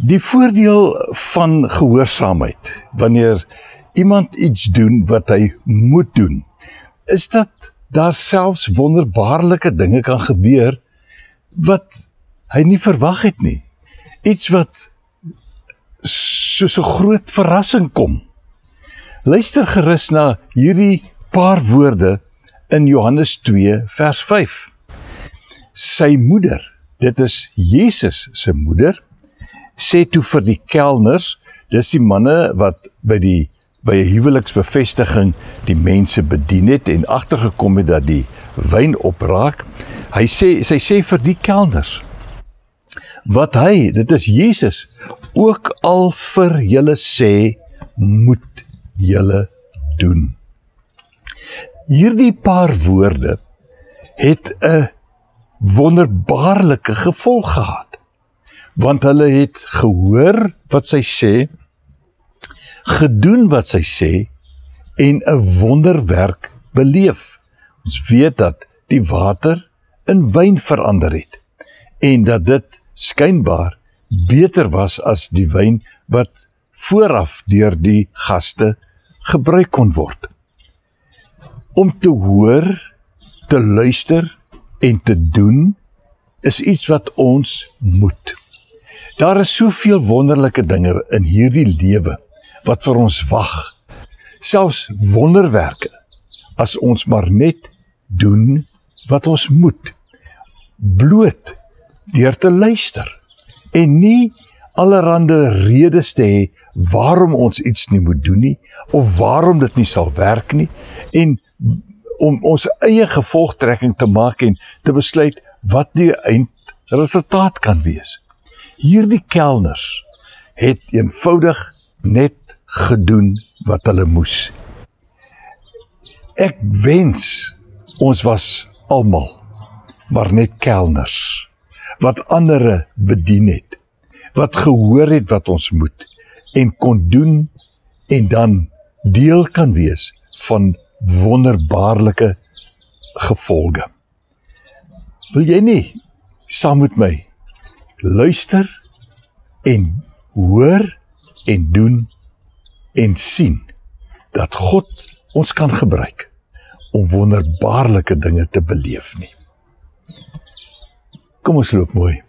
Die voordeel van gehoorsaamheid, wanneer iemand iets doen wat hy moet doen, is dat daar selfs wonderbaarlike dinge kan gebeur wat hy nie verwag het nie. Iets wat soos 'n groot verrassing kom. Luister gerus na hierdie paar woorde in Johannes 2 vers 5. Sy moeder, dit is Jesus se moeder, sê toe vir die kelners, dis die manne wat by 'n huweliksbevestiging die mense bedien het en agtergekom het dat die wyn opraak. Sy sê vir die kelners, wat hy, dit is Jesus, ook al vir julle sê, moet julle doen. Hierdie paar woorde het 'n wonderbaarlike gevolg gehad, want hulle het gehoor wat sy sê, gedoen wat sy sê en 'n wonderwerk beleef. Ons weet dat die water in wyn verander het en dat dit skynbaar beter was as die wyn wat vooraf deur die gaste gebruik kon word. Om te hoor, te luister en te doen is iets wat ons moet. Daar is soveel wonderlike dinge in hierdie lewe wat vir ons wag, selfs wonderwerke, as ons maar net doen wat ons moet, bloot deur te luister, en nie allerhande redes te hê waarom ons iets nie moet doen nie, of waarom dit nie sal werk nie, en om ons eie gevolgtrekking te maak en te besluit wat die eindresultaat kan wees. Hierdie kelners het eenvoudig net gedoen wat hulle moes. Ek wens ons was almal maar net kelners, wat ander bedien het, wat gehoor het wat ons moet, en kon doen, en dan deel kan wees van wonderbaarlike gevolge. Wil jy nie saam met my luister en hoor en doen en sien dat God ons kan gebruik om wonderbaarlike dinge te beleef nie? Kom ons loop mooi